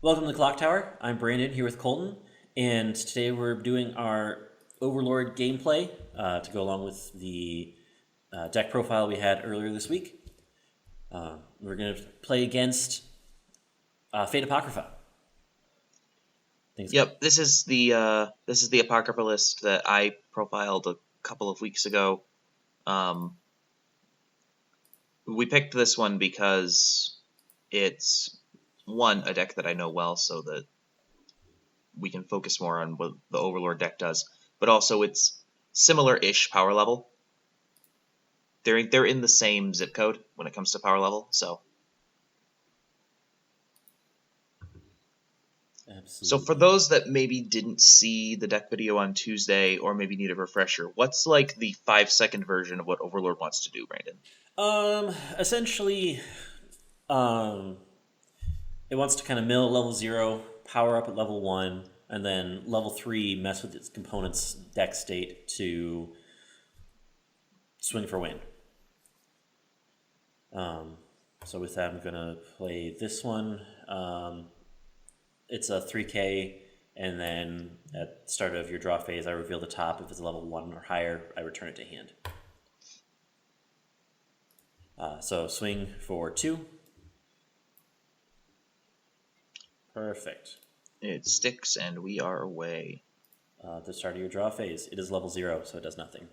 Welcome to the Clock Tower. I'm Brandon here with Colton, and today we're doing our Overlord gameplay to go along with the deck profile we had earlier this week. We're going to play against Fate Apocrypha. Yep, this is the Apocrypha list that I profiled a couple of weeks ago. We picked this one because it's a deck that I know well, so that we can focus more on what the Overlord deck does. But also, it's similar-ish power level. They're in the same zip code when it comes to power level, so. Absolutely. So for those that maybe didn't see the deck video on Tuesday, or maybe need a refresher, what's like the 5-second version of what Overlord wants to do, Brandon? Essentially, it wants to kind of mill at level 0, power up at level 1, and then level 3 mess with its component's deck state to swing for win. So with that, I'm going to play this one. It's a 3K, and then at the start of your draw phase, I reveal the top. If it's level 1 or higher, I return it to hand. So swing for 2. Perfect. It sticks, and we are away. At the start of your draw phase, it is level 0, so it does nothing.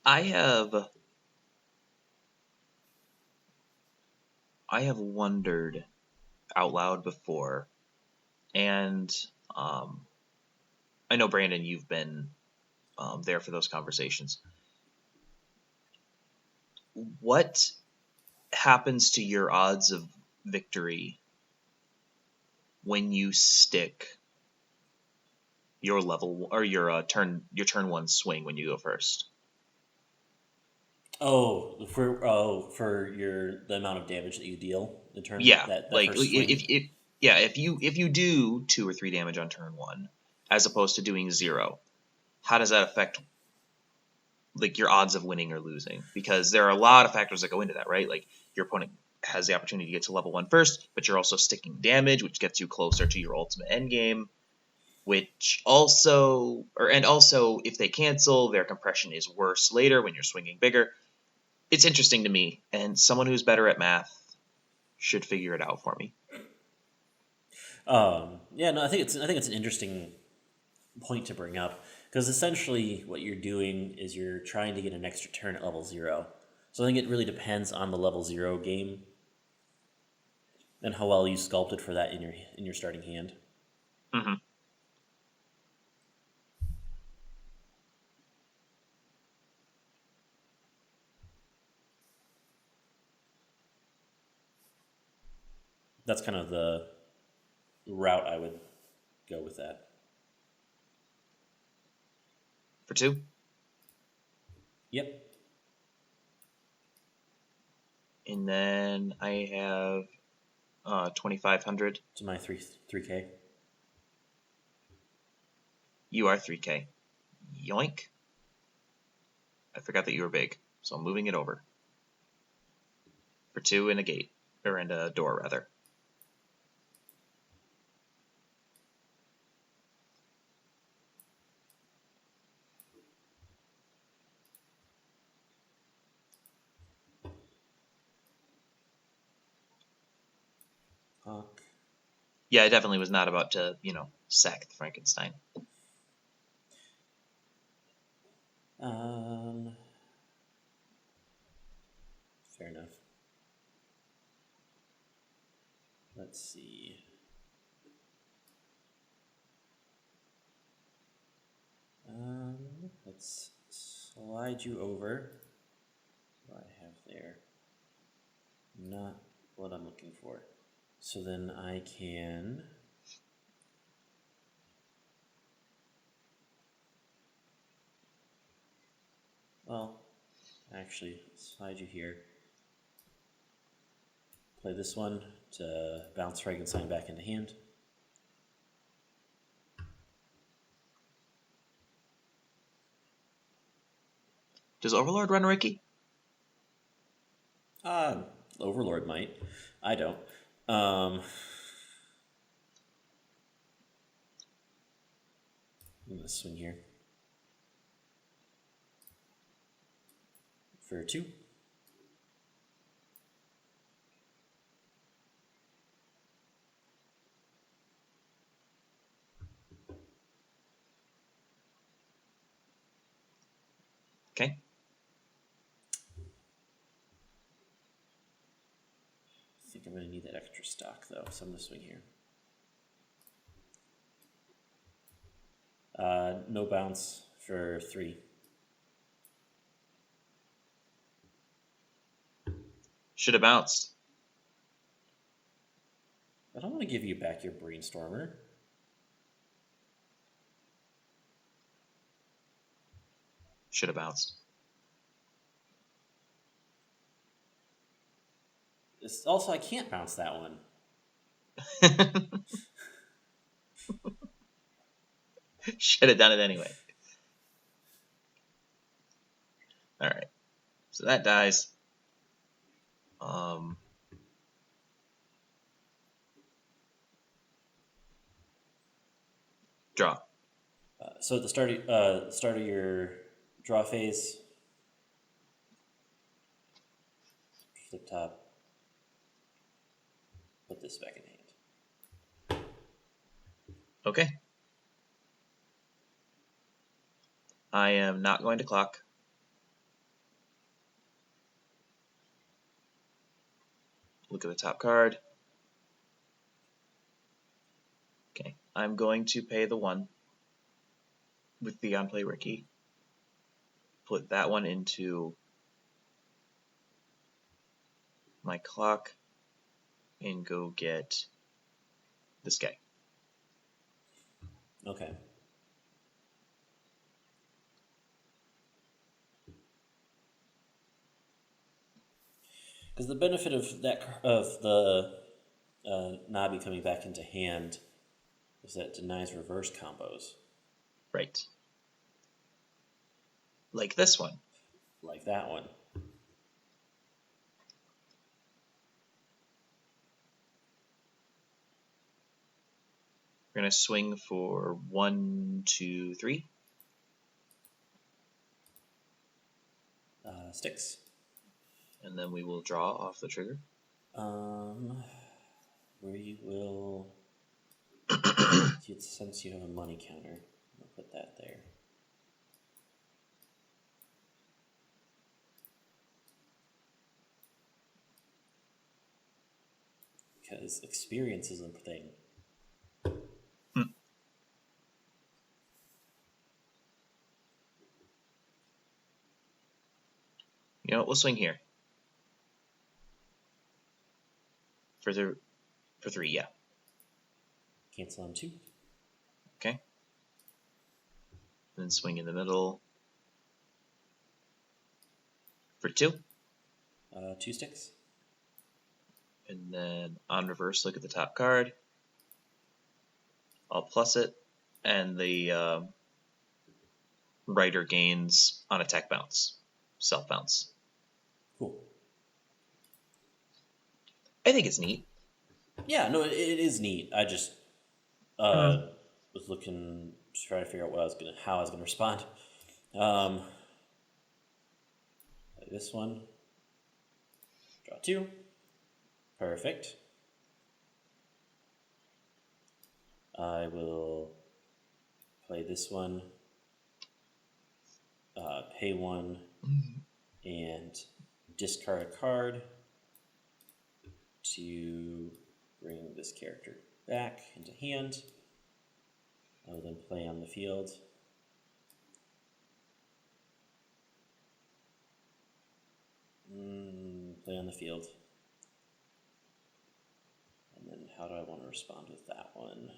I have wondered out loud before, and I know, Brandon, you've been there for those conversations. What happens to your odds of victory when you stick your level or your turn 1 swing when you go first? For the amount of damage that you deal in turn. Yeah, That like first swing. if you do 2 or 3 damage on turn 1 as opposed to doing 0, how does that affect like your odds of winning or losing? Because there are a lot of factors that go into that, right? Like your opponent has the opportunity to get to level 1 first, but you're also sticking damage, which gets you closer to your ultimate end game. Which also, if they cancel, their compression is worse later when you're swinging bigger. It's interesting to me, and someone who's better at math should figure it out for me. I think it's an interesting point to bring up, because essentially what you're doing is you're trying to get an extra turn at level 0. So I think it really depends on the level 0 game and how well you sculpted for that in your starting hand. Mm-hmm. That's kind of the route I would go with that. For 2? Yep. And then I have 2,500. To my 3K. You are 3K. Yoink. I forgot that you were big, so I'm moving it over. For 2 and a gate. Or and a door, rather. Fuck. Yeah, I definitely was not about to, sack the Frankenstein. Fair enough. Let's see. Let's slide you over. What do I have there? Not what I'm looking for. So then I can... Well, actually, slide you here. Play this one to bounce Frankenstein back into hand. Does Overlord run Ricky? Overlord might. I don't. I'm gonna swing here for 2. Okay. I think I'm gonna need that extra stock though, so I'm gonna swing here. No bounce for 3. Should have bounced. I don't want to give you back your Brainstormer. Should have bounced. Also, I can't bounce that one. Should have done it anyway. All right. So that dies. Draw. So at the start of your draw phase, flip top, put this back in hand. Okay. I am not going to clock. Look at the top card. Okay. I'm going to pay the 1 with the on play Ricky. Put that one into my clock and go get this guy. Okay. Because the benefit of the Nabi coming back into hand is that it denies reverse combos. Right. Like this one. Like that one. We're going to swing for 1, 2, 3. Sticks. And then we will draw off the trigger. We will... Since you have a money counter, we'll put that there. Because experience is a thing. You know what? We'll swing here. For 3, yeah. Cancel on 2. Okay. Then swing in the middle. For 2. 2 sticks. And then on reverse, look at the top card. I'll plus it. And the writer gains on attack bounce. Self bounce. Cool. I think it's neat. Yeah, no, it is neat. I just was looking to try to figure out how I was gonna respond. This one, draw 2, perfect. I will play this one, pay 1, and discard a card to bring this character back into hand. I will then play on the field. Play on the field. And then how do I want to respond with that one?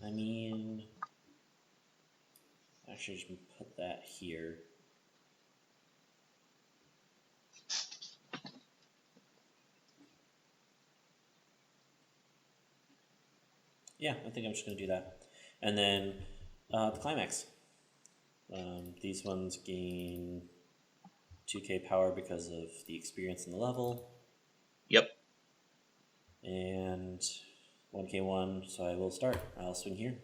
I mean, actually, just put that here. Yeah, I think I'm just going to do that. And then the climax. These ones gain 2k power because of the experience in the level. Yep. And 1k1, so I will start. I'll swing here.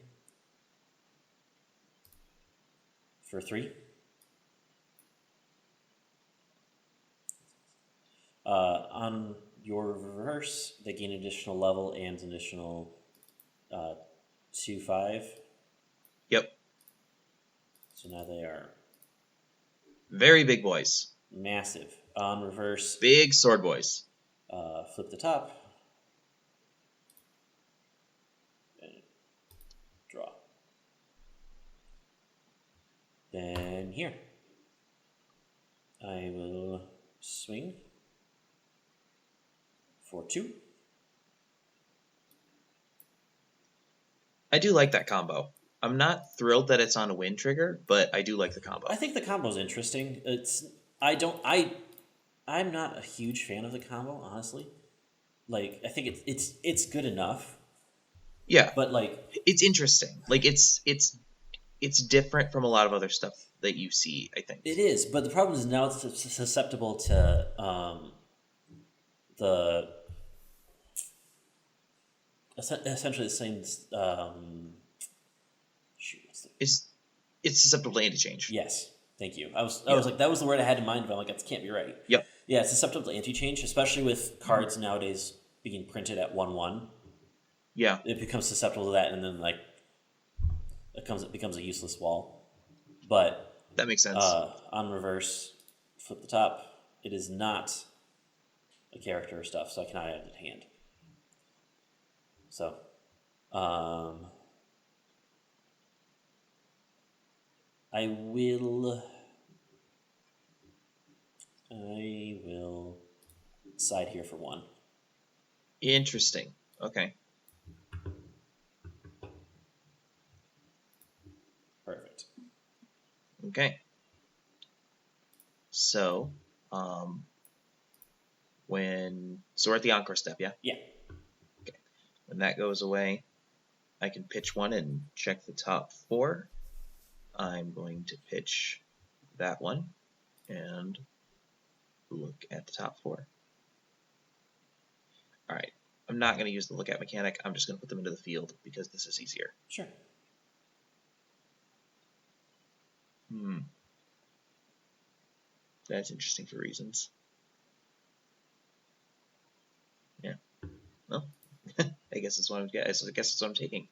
For 3. On your reverse, they gain additional level and additional 2/5. Yep. So now they are Very big boys. massive. On reverse, Big sword boys. flip the top. And draw. Then here. I will swing for 2. I do like that combo. I'm not thrilled that it's on a win trigger, but I do like the combo. I think the combo is interesting. I'm not a huge fan of the combo, honestly. Like, I think it's good enough. Yeah, But like, it's interesting. Like it's different from a lot of other stuff that you see, I think. it is. But the problem is now it's susceptible to the essentially the same. Shoot, what's the, It's susceptible to anti-change. yes, thank you. I was like, that was the word I had in mind, but I'm like, that can't be right. Yep. Yeah, it's susceptible to anti-change, especially with cards nowadays being printed at 1/1. Yeah. It becomes susceptible to that, and then like it becomes a useless wall. But That makes sense. on reverse, flip the top. It is not a character or stuff, so I cannot add it to hand. So, I will side here for 1. Interesting. Okay. Perfect. Okay. So, so we're at the encore step, yeah? Yeah. Okay. When that goes away, I can pitch 1 and check the top 4. I'm going to pitch that one and look at the top 4. All right. I'm not going to use the look at mechanic. I'm just going to put them into the field because this is easier. Sure. That's interesting for reasons. Yeah. Well, I guess that's what I'm taking.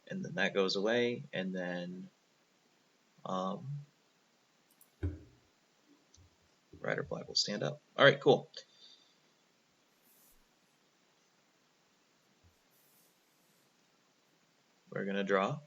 And then that goes away, and then Rider Black will stand up. All right, cool. We're gonna draw.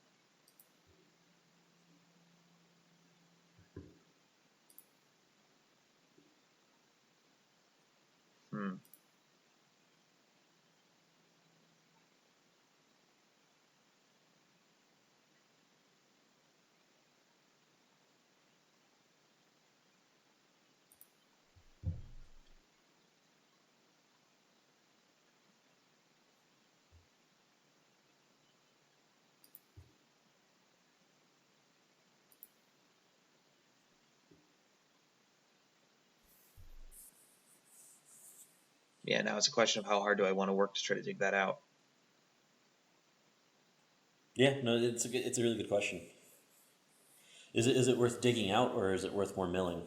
Yeah, now it's a question of how hard do I want to work to try to dig that out. Yeah, no, it's a really good question. Is it worth digging out, or is it worth more milling?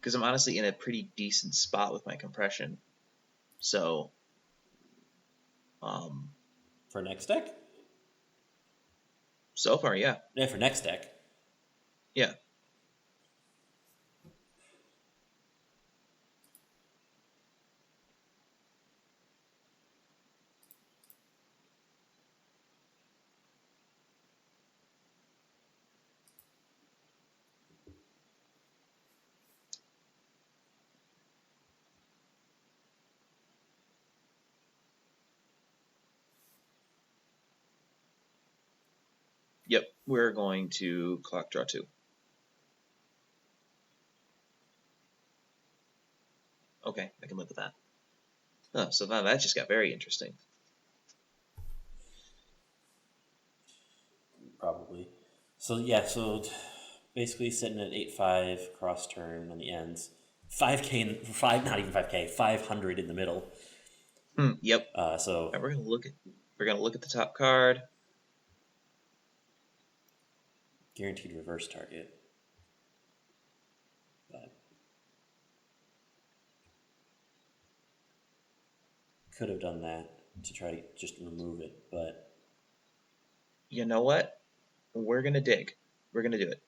Because I'm honestly in a pretty decent spot with my compression. So, For next deck? so far, yeah. Yeah, for next deck. Yeah. Yep, we're going to clock draw 2. Okay, I can live with that. Oh, so now that just got very interesting. Probably. So yeah, so basically sitting at 8-5 cross turn on the ends. 5k in, 5 not even 5k, 500 in the middle. Yep. So Right, we're gonna look at the top card. guaranteed reverse target. But could have done that to try to just remove it, but You know what? We're gonna dig. We're gonna do it.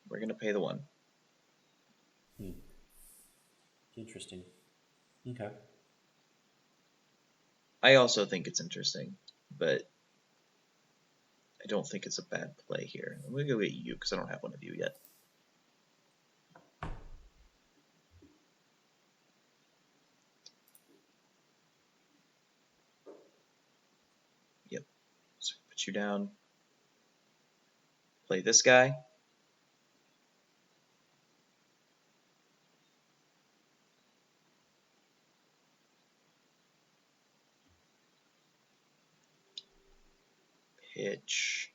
We're gonna pay the 1. interesting. Okay. I also think it's interesting, but I don't think it's a bad play here. I'm gonna go get you because I don't have one of you yet. Yep. So put you down. Play this guy. Pitch.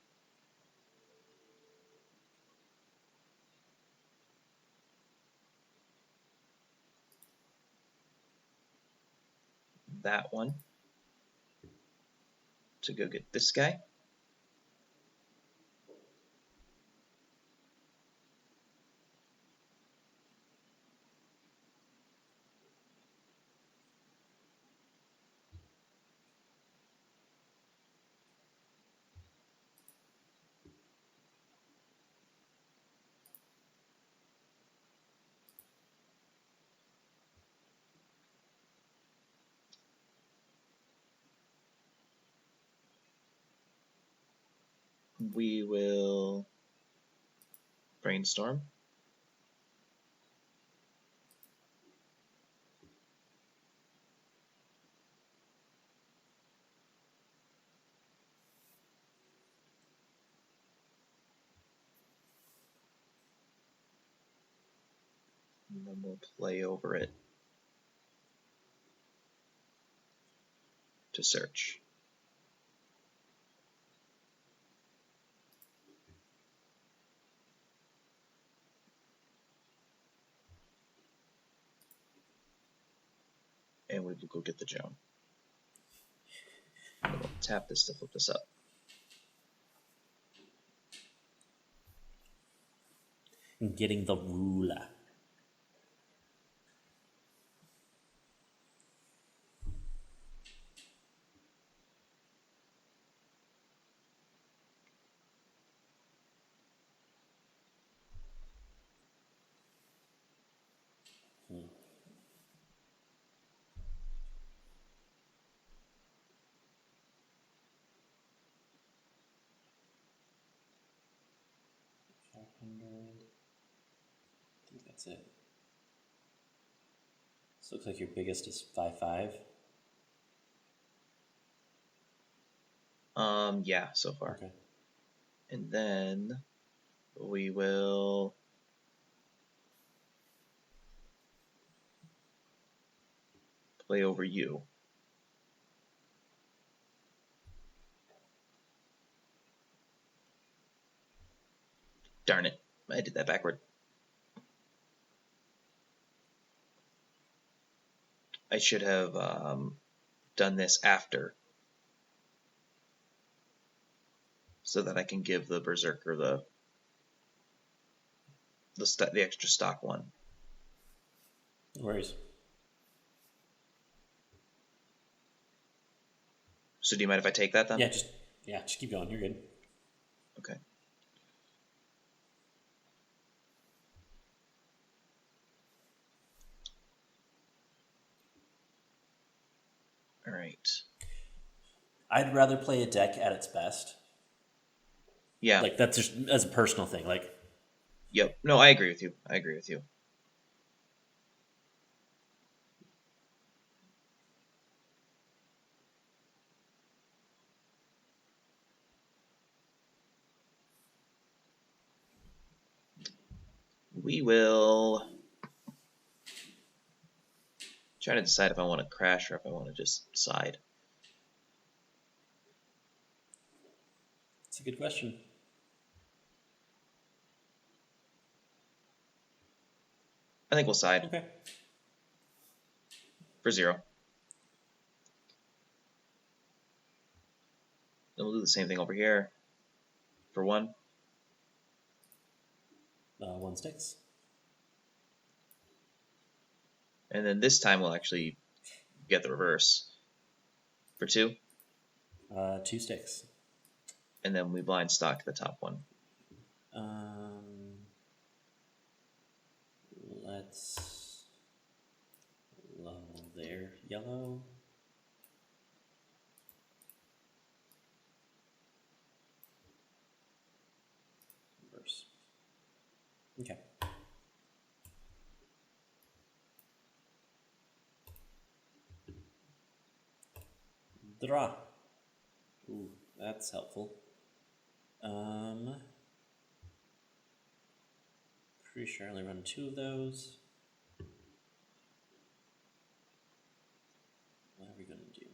That one. To go get this guy. We will brainstorm. And then we'll play over it to search. And we will go get the Joan. And we'll tap this to flip this up. Getting the ruler. I think that's it. This looks like your biggest is 5-5. Yeah, so far. Okay. And then we will play over you. Darn it, I did that backward. I should have done this after, so that I can give the Berserker the extra stock one. No worries. So do you mind if I take that then? Yeah, just keep going. You're good. Okay. All right. I'd rather play a deck at its best. Yeah. Like that's just as a personal thing. Like, Yep. No, I agree with you. I agree with you. we will try to decide if I want to crash or if I want to just side. That's a good question. I think we'll side. Okay. For 0. Then we'll do the same thing over here. For 1. 1 sticks. And then this time we'll actually get the reverse. For 2. 2 sticks. And then we blind stock the top one. Let's level there. Yellow. Reverse. Okay. Draw. Ooh, that's helpful. Pretty sure I only run 2 of those. What are we going to do?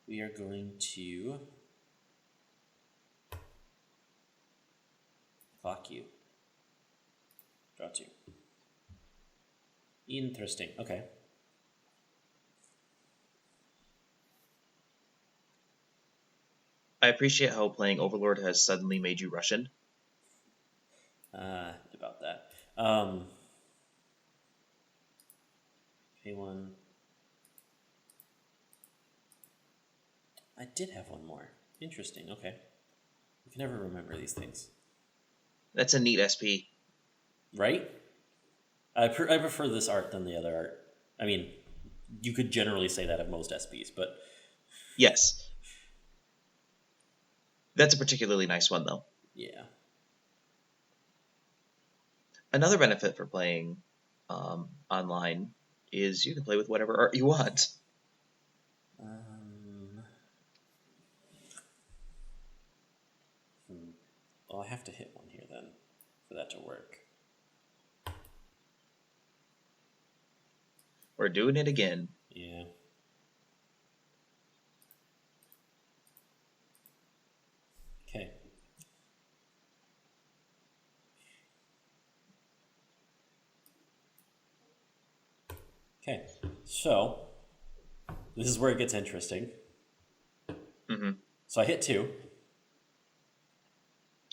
We are going to clock you. Draw 2. Interesting. Okay. I appreciate how playing Overlord has suddenly made you Russian. About that. K1. I did have one more. Interesting. Okay. I can never remember these things. That's a neat SP. Right? I prefer this art than the other art. I mean, you could generally say that of most SPs, but... Yes. That's a particularly nice one, though. Yeah. Another benefit for playing online is you can play with whatever art you want. Well, I have to hit one here then for that to work. We're doing it again. Yeah. Okay. Okay, so this is where it gets interesting. Mm-hmm. So I hit 2.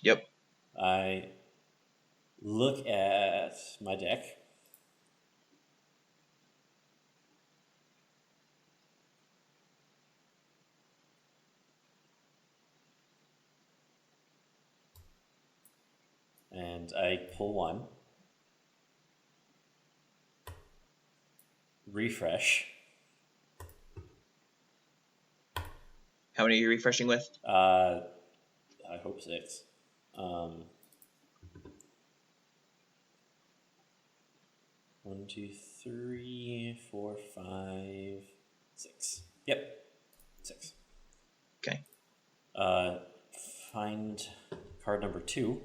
Yep. I look at my deck. And I pull 1. Refresh. How many are you refreshing with? I hope 6. 1, 2, 3, 4, 5, 6. Yep, 6. Okay. Find card number 2.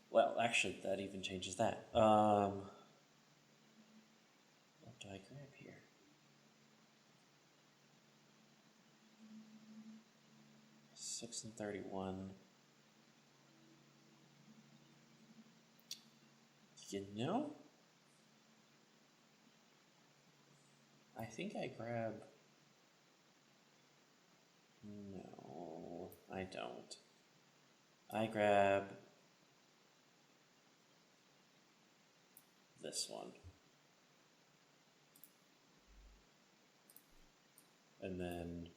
Well, actually, that even changes that. What do I grab here? Six and 31. You know? I think I grab... No, I don't. I grab this one. And then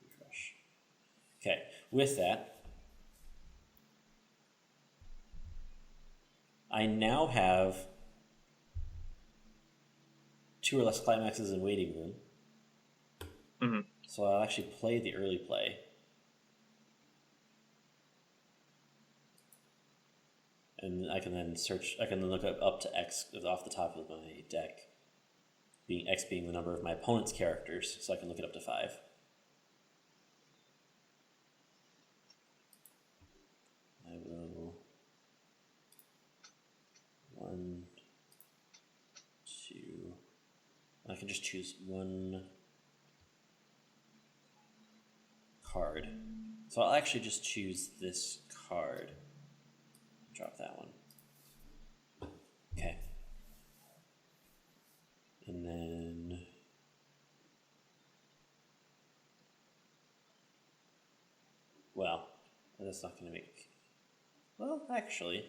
refresh. Okay, with that, I now have 2 or less climaxes in waiting room. Mm-hmm. So I'll actually play the early play. And I can then search, I can then look up to X off the top of my deck, being X being the number of my opponent's characters, so I can look it up to 5. I will 1, 2. I can just choose one card. So I'll actually just choose this card. Drop that one. Okay. And then well, that's not going to make... Well, actually...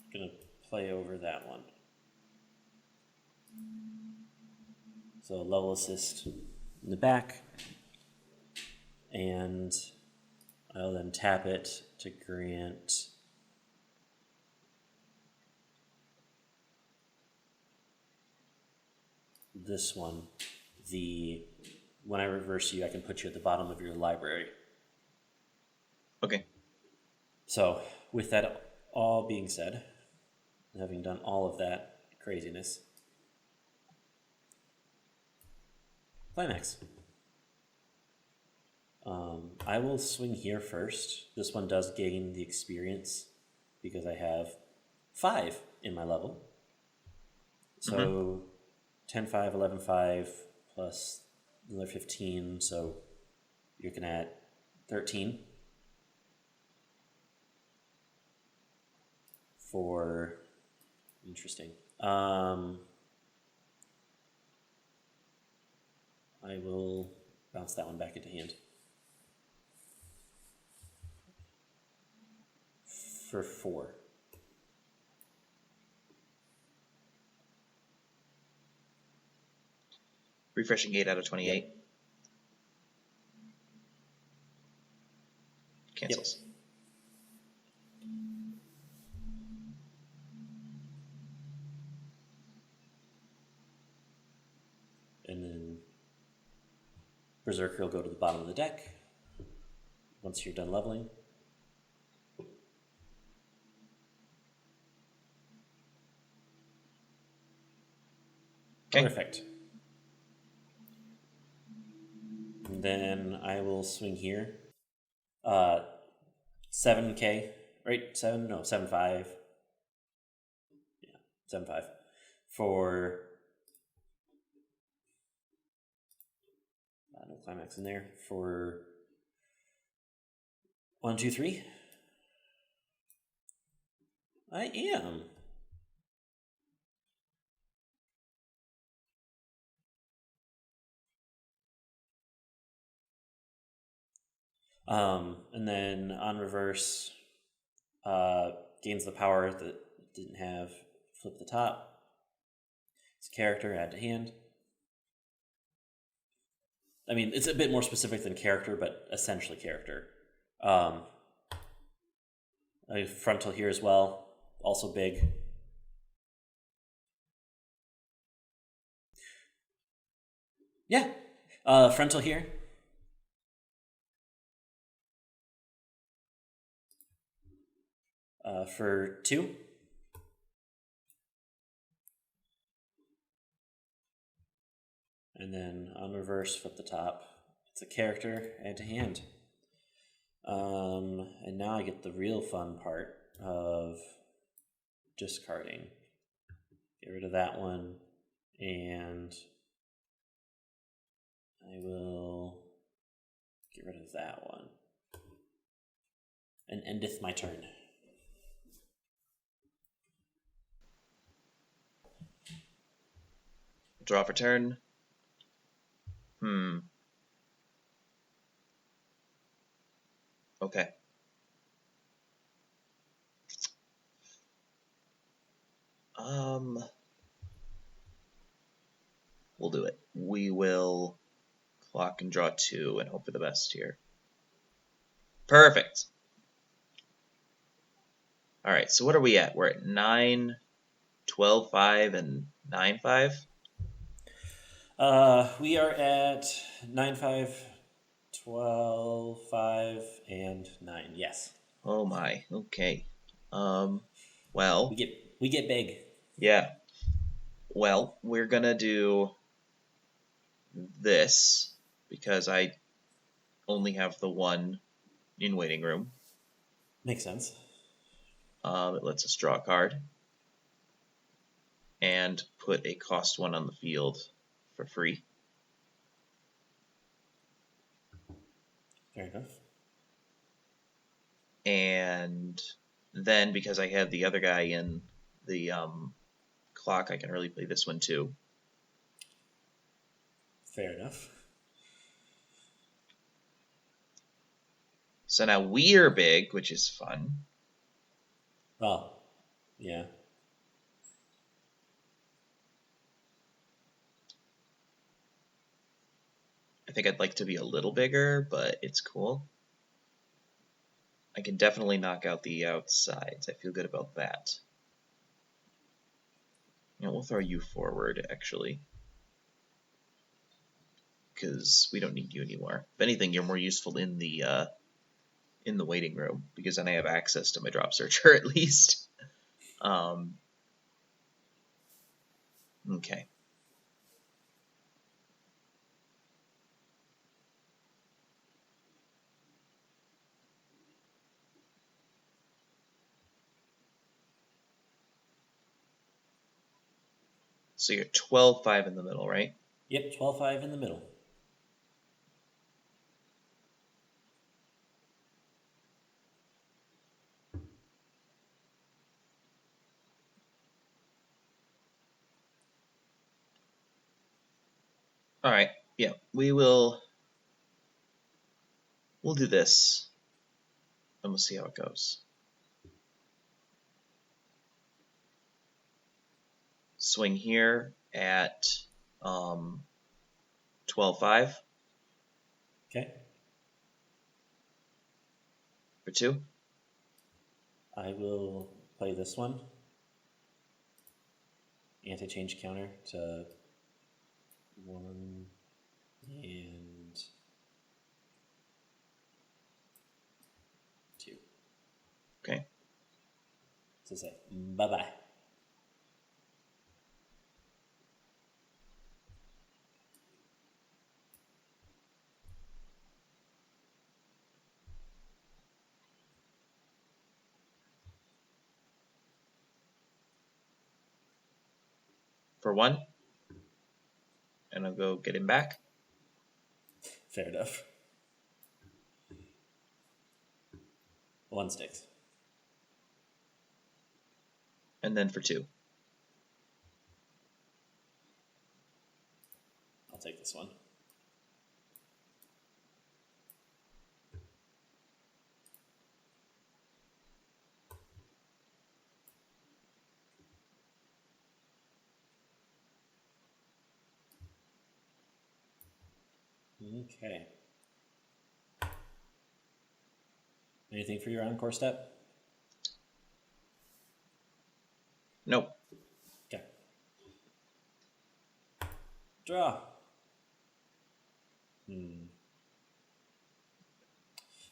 I'm going to play over that one. So level assist in the back. And I'll then tap it to grant... this one, when I reverse you, I can put you at the bottom of your library. Okay. So, with that all being said, having done all of that craziness, climax. I will swing here first. This one does gain the experience because I have 5 in my level. So 10, 5, 11, 5 plus another 15, so you're looking at 13 for... Interesting. I will bounce that one back into hand. For 4. Refreshing 8 out of 28. Yep. Cancels. Yep. And then Berserker will go to the bottom of the deck once you're done leveling. Okay. Perfect. And then I will swing here. 7K, right? 7.5. Yeah, 7.5 for... no climax in there. For 1, 2, 3. I am. And then on reverse, gains the power that it didn't have. Flip the top. It's a character, add to hand. I mean, it's a bit more specific than character, but essentially character. Frontal here as well, also big. Yeah, frontal here. For 2. And then on reverse, flip the top. It's a character, add to hand. And now I get the real fun part of discarding. Get rid of that one, and I will get rid of that one. And endeth my turn. Draw for turn. Okay. We'll do it. We will clock and draw 2 and hope for the best here. Perfect. All right, so what are we at? We're at 9, 12, 5, and 9, 5? We are at 9, 5, 12, 5, and 9. Yes. Oh my. Okay. We Well, get big. yeah. Well, we're gonna do this because I only have the one in waiting room. Makes sense. It lets us draw a card and put a cost 1 on the field for free. Fair enough. And then because I have the other guy in the clock, I can really play this one too. Fair enough. So now we're big, which is fun. Oh, yeah. I think I'd like to be a little bigger, but it's cool. I can definitely knock out the outsides. I feel good about that. We'll throw you forward, actually. Because we don't need you anymore. If anything, you're more useful in the waiting room, because then I have access to my drop searcher at least. Okay. So you're 12-5 in the middle, right? Yep, 12, 5 in the middle. All right. Yeah, we'll do this, and we'll see how it goes. Swing here at 12-5 Okay. for 2. I will play this one. Anti-change counter to 1 and 2. Okay. To say bye-bye. For 1. And I'll go get him back. Fair enough. 1 sticks. And then for 2. I'll take this one. Okay. Anything for your encore step? Nope. Okay. Draw.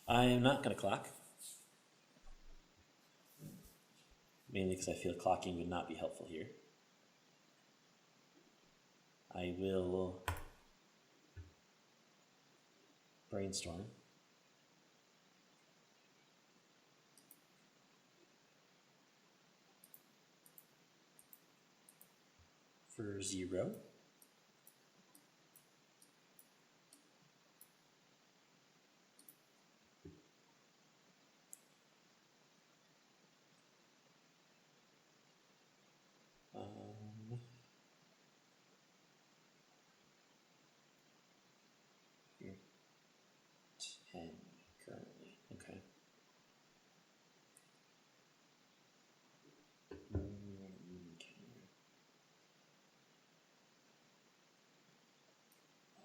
I am not going to clock. Mainly because I feel clocking would not be helpful here. I will brainstorm. For 0. You're 10 currently. Okay.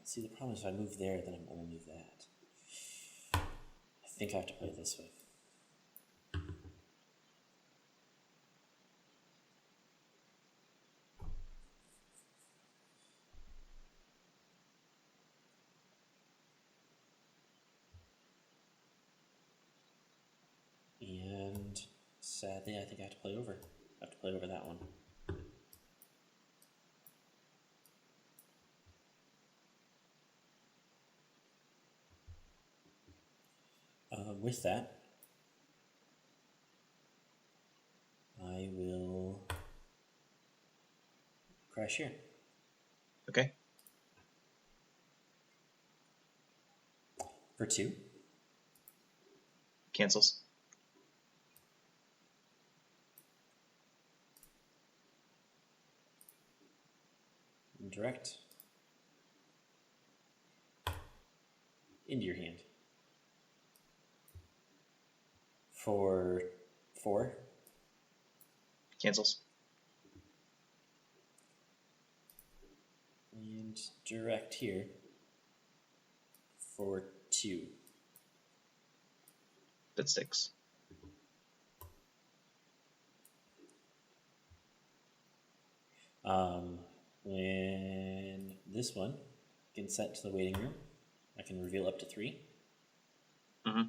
See, the problem is if I move there, then I'm only that. I think I have to play it this way. And sadly, I think I have to play over. I have to play over that one. With that, I will crash here. Okay. For 2. Cancels. Direct. Into your hand. For 4. Cancels. And direct here. For 2. That sticks. When this one gets sent to the waiting room, I can reveal up to 3. Mm-hmm.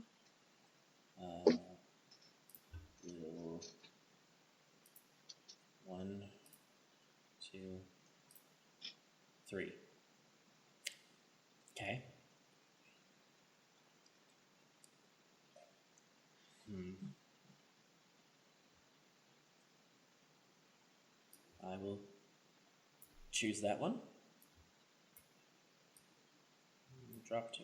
Reveal 1, 2, 3. Okay. I will choose that one. Drop 2.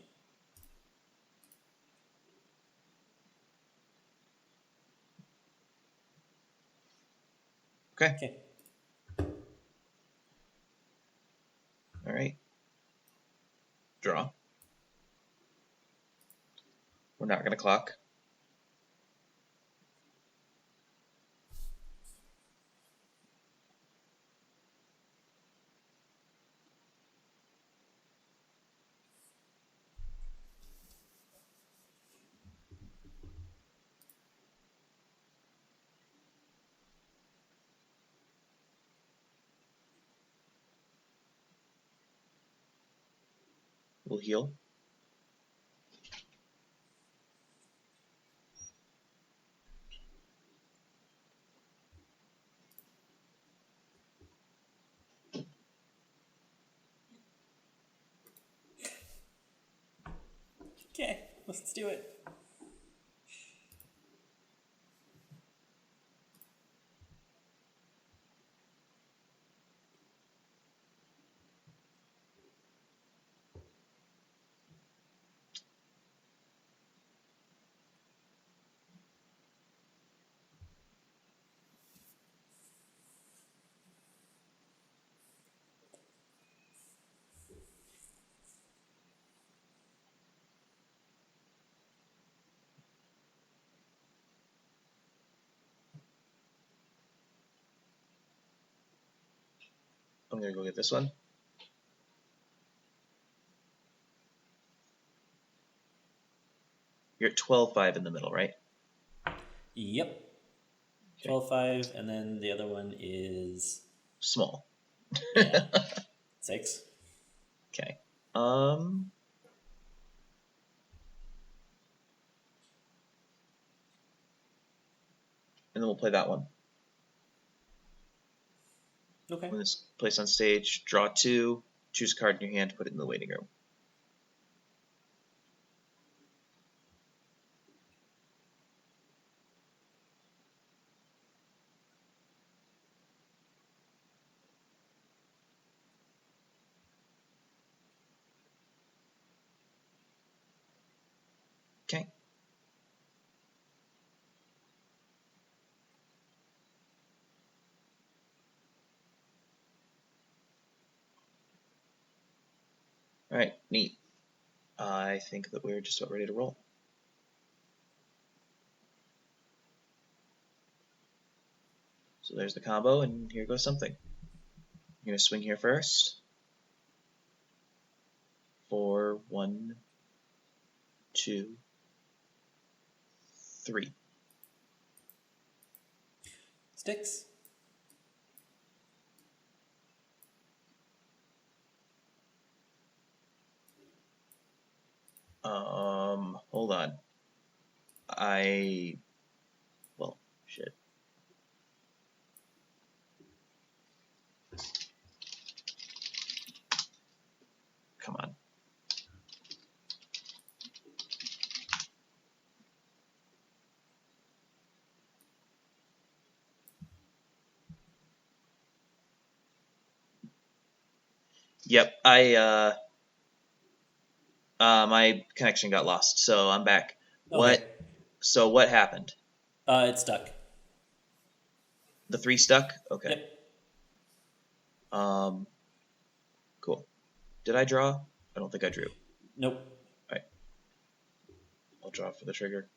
Okay. Okay. All right. Draw. We're not going to clock. We'll heal. Okay, let's do it. I'm going to go get this one. You're at 12-5 in the middle, right? Yep. Okay. 12-5, and then the other one is Small. yeah, 6. Okay. And then we'll play that one. Okay. When it's placed on stage, draw 2, choose a card in your hand, put it in the waiting room. Okay. All right, neat. I think that we're just about ready to roll. So there's the combo, and here goes something. You're going to swing here first. For 1, 2, 3. Sticks. Hold on. I Yep. My connection got lost, so I'm back. Okay. What happened? It's stuck. The 3 stuck? Okay. Yep. Cool. Did I draw? I don't think I drew. Nope. Alright. I'll draw for the trigger.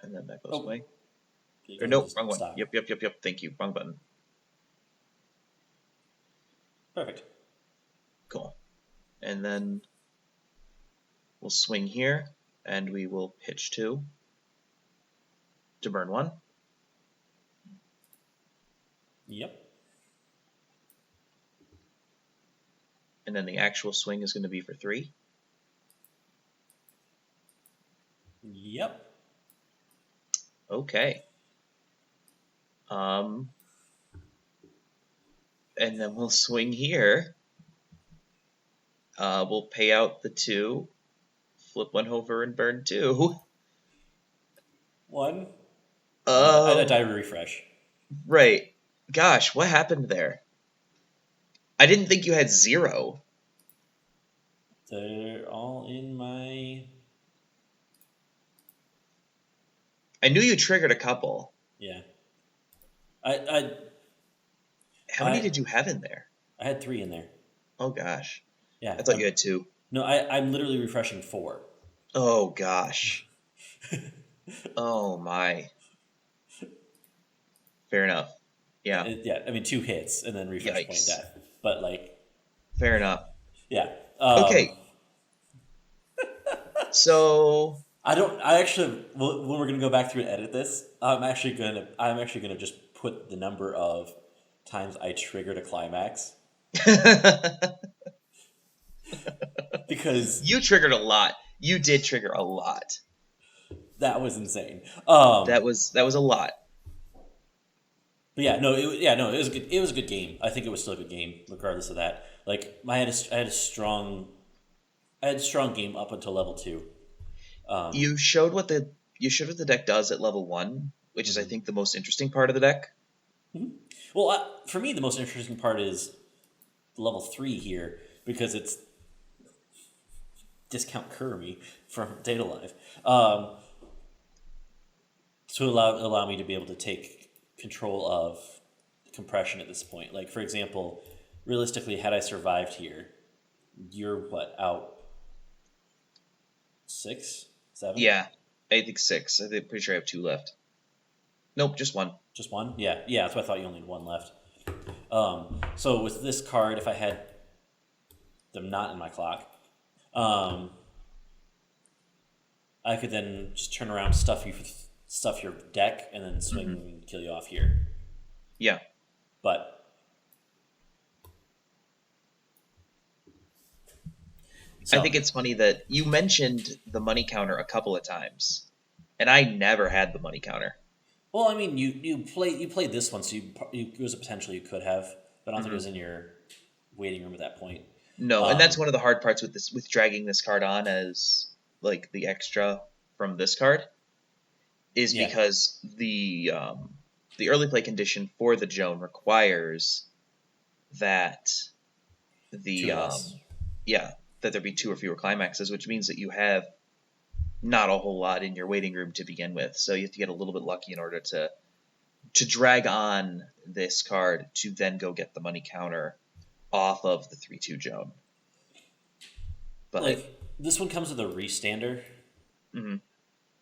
And then that goes Oh. away. You Or can nope, just wrong one. stop. Yep. Thank you. Wrong button. Perfect. Cool. And then we'll swing here, and we will pitch 2 to burn 1. Yep. And then the actual swing is going to be for 3. Yep. Okay. And then we'll swing here. We'll pay out the 2, flip 1 over, and burn 2. 1. I die refresh. Right. Gosh, what happened there? I didn't think you had 0. They're all in my... I knew you triggered a couple. Yeah. How many did you have in there? I had 3 in there. Oh gosh. Yeah. I thought you had 2. No, I'm literally refreshing 4. Oh gosh. Oh my. Fair enough. Yeah. Yeah, I mean 2 hits and then refresh point Yikes. death. But like, Fair enough. yeah. Okay. So I actually, when we're gonna go back through and edit this, I'm actually gonna just put the number of times I triggered a climax because you triggered a lot. You did trigger a lot. that was insane. That was a lot. But yeah, no, it was good. It was a good game. I think it was still a good game, regardless of that. Like, I had a strong game up until level 2. You showed what the deck does at level 1, which is I think the most interesting part of the deck. Mm-hmm. Well, for me, the most interesting part is level 3 here because it's discount Kirby from Data Live to allow me to be able to take control of compression at this point. Like, for example, realistically, had I survived here, you're out 6, 7? Yeah, I think 6. Pretty sure I have 2 left. Nope, just 1. Just 1? Yeah. That's why I thought you only had 1 left. So with this card, if I had them not in my clock, I could then just turn around, stuff your deck, and then swing and kill you off here. Yeah. But I think it's funny that you mentioned the money counter a couple of times, and I never had the money counter. Well, I mean, you played this one, so it was a potential you could have, but I don't think it was in your waiting room at that point. No, and that's one of the hard parts with dragging this card on as like the extra from this card is because the early play condition for the Joan requires that that there be 2 or fewer climaxes, which means that you have not a whole lot in your waiting room to begin with. So you have to get a little bit lucky in order to drag on this card to then go get the money counter off of the 3/2 Joan. But like, this one comes with a restander. Mm-hmm.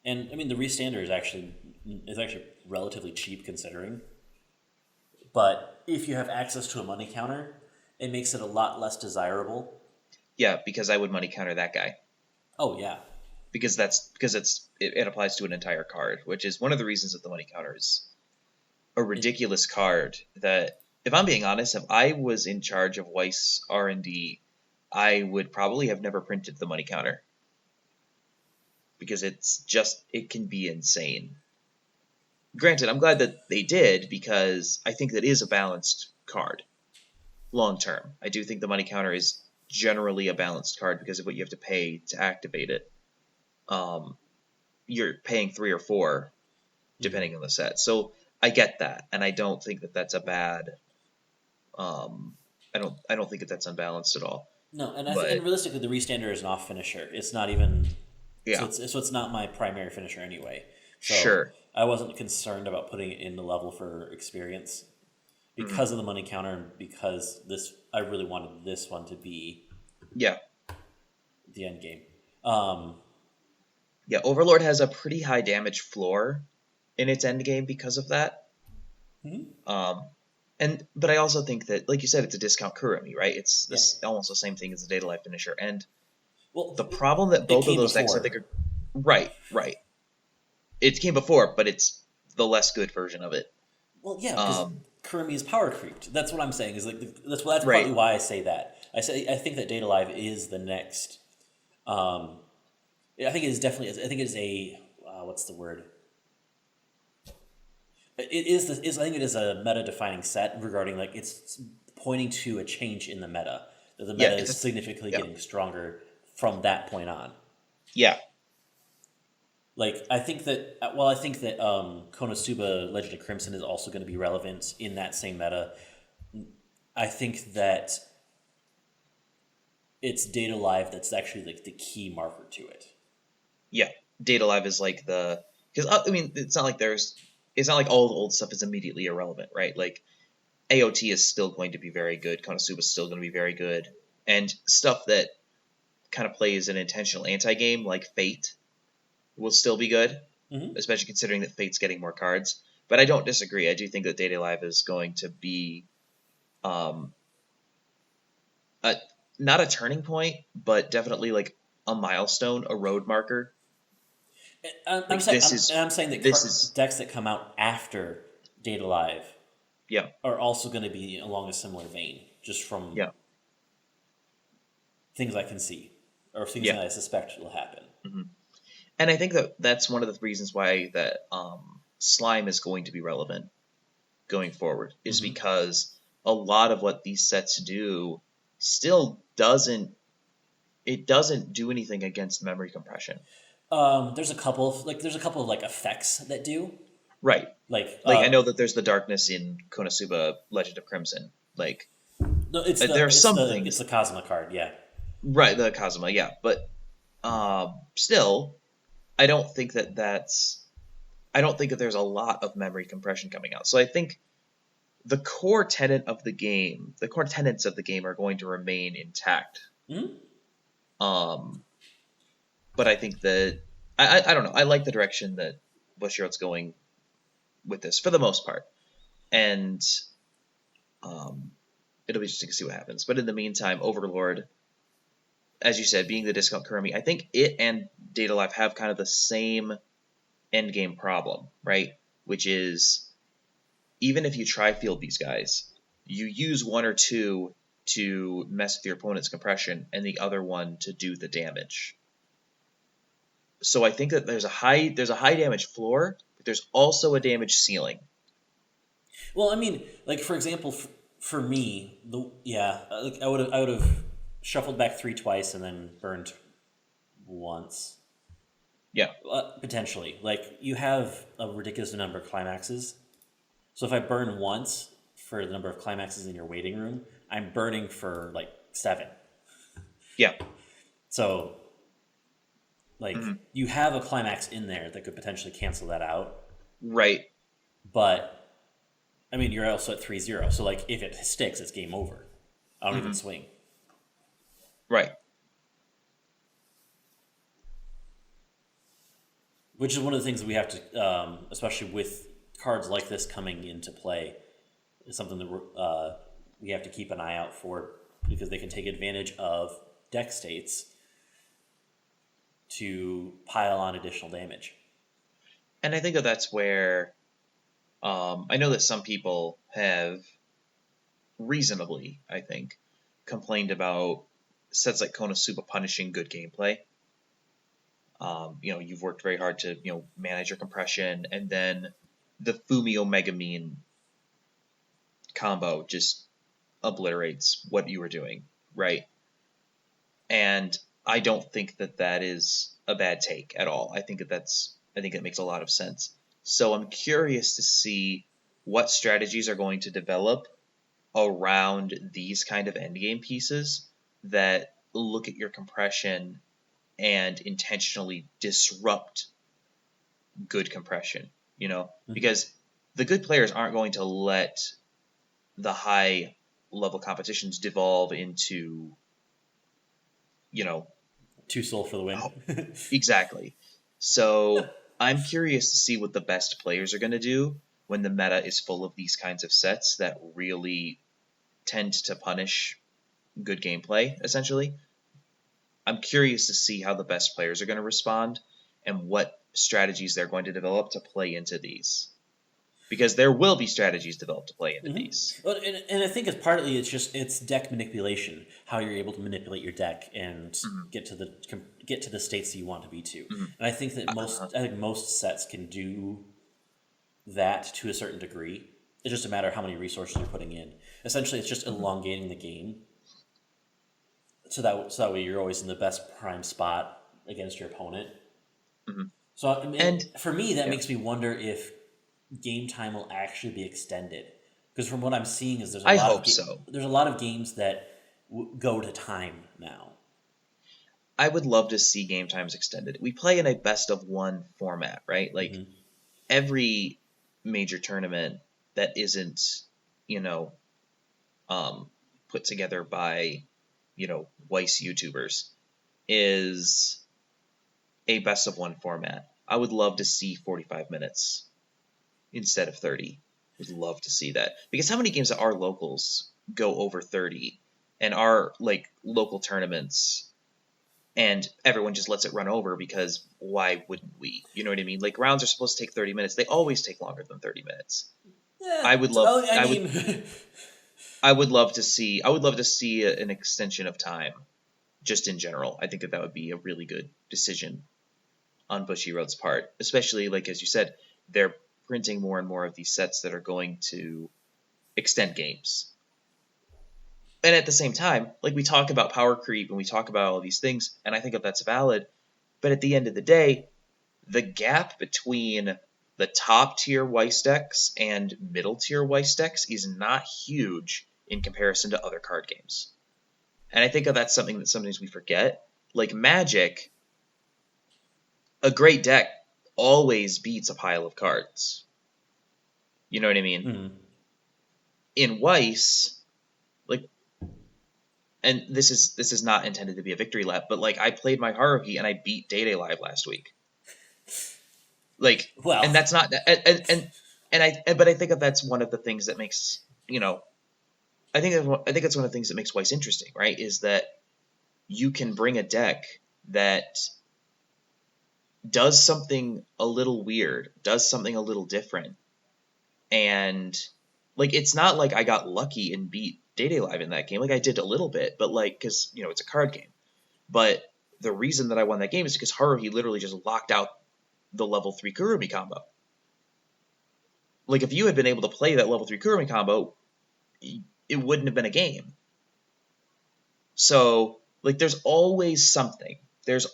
And I mean, the restander is actually relatively cheap considering. But if you have access to a money counter, it makes it a lot less desirable. Yeah, because I would money counter that guy. Oh yeah. Because it applies to an entire card, which is one of the reasons that the money counter is a ridiculous card. That, if I'm being honest, if I was in charge of Weiss R&D, I would probably have never printed the money counter. Because it can be insane. Granted, I'm glad that they did, because I think that is a balanced card. Long term. I do think the money counter is generally a balanced card because of what you have to pay to activate it. You're paying 3 or 4 depending on the set. So I get that, and I don't think that that's a bad I don't think that's unbalanced at all. No, and But realistically, the restander is an off finisher. It's not even yeah, so it's not my primary finisher anyway. So sure. I wasn't concerned about putting it in the level for experience Hmm. because of the money counter and because this I really wanted this one to be Yeah, the end game. Um, yeah. Overlord has a pretty high damage floor in its end game because of that. mhm. Um, but I also think that, like you said, it's a discount Kurumi, right? It's Yeah. this almost the same thing as the Data Life finisher. And Well, the problem that it both of came those decks I before. think are right, right. It came before, but it's the less good version of it. Well, yeah, because Um, Kurumi is power creeped. That's what I'm saying. Is like that's right. partly why I say that. I think that Data Live is the next. Um, I think it is definitely. I think it is a what's the word? It is the is I think it is a meta defining set regarding like it's pointing to a change in the meta. That the Yeah, meta it's is a significantly yeah, getting stronger from that point on. yeah, Like I think that Konosuba Legend of Crimson is also going to be relevant in that same meta. I think that it's Data Live that's actually like the key marker to it. yeah. Data Live is like the because I mean it's not like all the old stuff is immediately irrelevant, right? Like AOT is still going to be very good. Konosuba is still going to be very good, and stuff that kind of plays an intentional anti-game like Fate will still be good, Mm-hmm. especially considering that Fate's getting more cards. But I don't disagree. I do think that Data Live is going to be um, a, not a turning point, but definitely like a milestone, a road marker. I'm Like saying I'm saying that this is decks that come out after Data Live yeah, are also going to be along a similar vein, just from yeah, things I can see or things yeah. that I suspect will happen. Hmm. And I think that that's one of the reasons why that slime is going to be relevant going forward is Mm-hmm. because a lot of what these sets do still doesn't do anything against memory compression. There's a couple of like effects that do Right. like Like I know that there's the darkness in Konosuba Legend of Crimson. Like no there are some it's the things, Cosma card, yeah. right? The Kazuma, yeah, but still, I don't think that that's. I don't think that there's a lot of memory compression coming out. So I think the core tenet of the game, the core tenets of the game, are going to remain intact. Mm-hmm. Um, but I think that I don't know. I like the direction that Bushiroad's going with this for the most part, and um, it'll be interesting to see what happens. But in the meantime, Overlord, as you said, being the discount Kurumi, I think it and Data Life have kind of the same end game problem, right? Which is even if you try field these guys, you use one or two to mess with your opponent's compression and the other one to do the damage. So I think that there's a high damage floor, but there's also a damage ceiling. Well, I mean, like for example, for me, like I would have shuffled back three twice and then burned once, Yeah, potentially. Like you have a ridiculous number of climaxes, so if I burn once for the number of climaxes in your waiting room, I'm burning for like 7. yeah, So like mhm, you have a climax in there that could potentially cancel that out, right, but I mean you're also at 3-0. So like if it sticks, it's game over. I don't even mhm, swing. right. Which is one of the things that we have to, especially with cards like this coming into play, is something that we have to keep an eye out for because they can take advantage of deck states to pile on additional damage. And I think that that's where I know that some people have reasonably, I think, complained about sets like Konosuba punishing good gameplay. You've worked very hard to manage your compression, and then the Fumio Megamine combo just obliterates what you were doing, right? And I don't think that that is a bad take at all. I think it makes a lot of sense. So I'm curious to see what strategies are going to develop around these kind of endgame pieces that look at your compression and intentionally disrupt good compression, because the good players aren't going to let the high level competitions devolve into, Two soul for the win. exactly. So I'm curious to see what the best players are going to do when the meta is full of these kinds of sets that really tend to punish good gameplay, essentially. I'm curious to see how the best players are going to respond and what strategies they're going to develop to play into these. Because there will be strategies developed to play into these. Well, and I think it's deck manipulation, how you're able to manipulate your deck and get to the states that you want to be to. And I think that most sets can do that to a certain degree. It's just a matter of how many resources you're putting in. Essentially, it's just elongating the game, so that way you're always in the best prime spot against your opponent. So I mean, And for me, that makes me wonder if game time will actually be extended, because from what I'm seeing is I hope so. there's a lot of games that go to time now. I would love to see game times extended. We play in a best of one format, right? Like every major tournament that isn't, you know, put together by, Weiss YouTubers is a best of one format. I would love to see 45 minutes instead of 30. Would love to see that, because how many games that are locals go over 30 and are like local tournaments, and everyone just lets it run over because why wouldn't we? You know what I mean? Like rounds are supposed to take 30 minutes. They always take longer than 30 minutes. Yeah, I would love I mean, I would love to see an extension of time just in general. I think that would be a really good decision on Bushiroad's part, especially like as you said, they're printing more and more of these sets that are going to extend games. And at the same time, like we talk about power creep and we talk about all these things, and I think that that's valid. But at the end of the day, the gap between the top tier Weiss decks and middle tier Weiss decks is not huge in comparison to other card games. And I think that that's something that sometimes we forget. Like Magic, a great deck always beats a pile of cards. You know what I mean? In Weiss, like, and this is not intended to be a victory lap, but like I played my Haruhi and I beat Day Live last week. Like, well, and that's not but I think that that's one of the things that makes, I think that's one of the things that makes Weiss interesting, right? Is that you can bring a deck that does something a little weird, does something a little different, and like it's not like I got lucky and beat Day Live in that game. Like I did a little bit, but like because it's a card game. But the reason that I won that game is because Haruhi literally just locked out the level 3 Kurumi combo. Like if you had been able to play that level 3 Kurumi combo, it wouldn't have been a game. So like there's always something. There's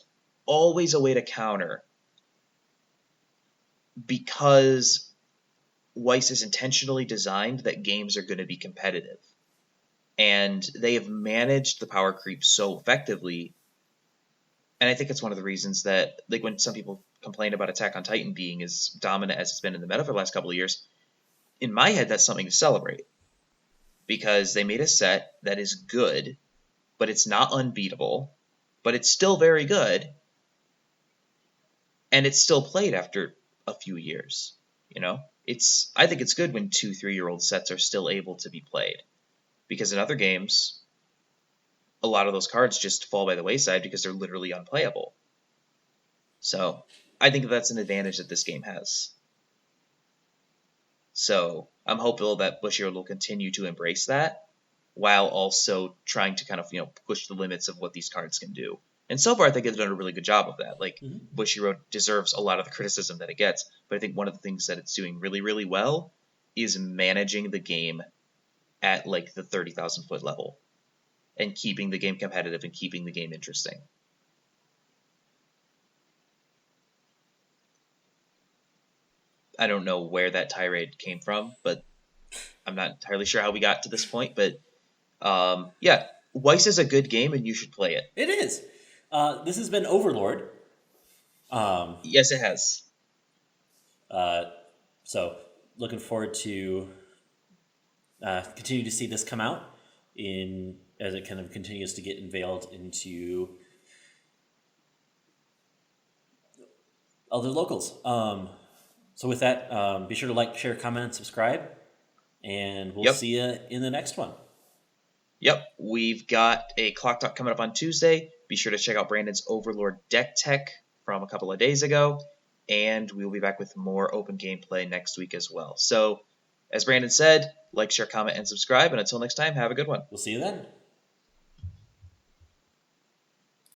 always a way to counter, because Weiss is intentionally designed that games are going to be competitive. And they have managed the power creep so effectively. And I think it's one of the reasons that, like, when some people complain about Attack on Titan being as dominant as it's been in the meta for the last couple of years, in my head, that's something to celebrate. Because they made a set that is good, but it's not unbeatable, but it's still very good, and it's still played after a few years. I think it's good when 2-3-year-old sets are still able to be played, because in other games, a lot of those cards just fall by the wayside because they're literally unplayable. So I think that's an advantage that this game has. So I'm hopeful that Bushiroad will continue to embrace that, while also trying to kind of push the limits of what these cards can do. And so far, I think it's done a really good job of that. Like, Bushiroad deserves a lot of the criticism that it gets, but I think one of the things that it's doing really, really well is managing the game at like the 30,000 foot level and keeping the game competitive and keeping the game interesting. I don't know where that tirade came from, but I'm not entirely sure how we got to this point, but yeah, Weiss is a good game, and you should play it. It is. This has been Overlord. Yes, it has. So looking forward to continue to see this come out as it kind of continues to get unveiled into other locals. So with that, be sure to like, share, comment, and subscribe, and we'll Yep. see you in the next one. Yep, we've got a Clock Talk coming up on Tuesday. Be sure to check out Brandon's Overlord Deck Tech from a couple of days ago, and we will be back with more open gameplay next week as well. So, as Brandon said, like, share, comment, and subscribe, and until next time, have a good one. We'll see you then.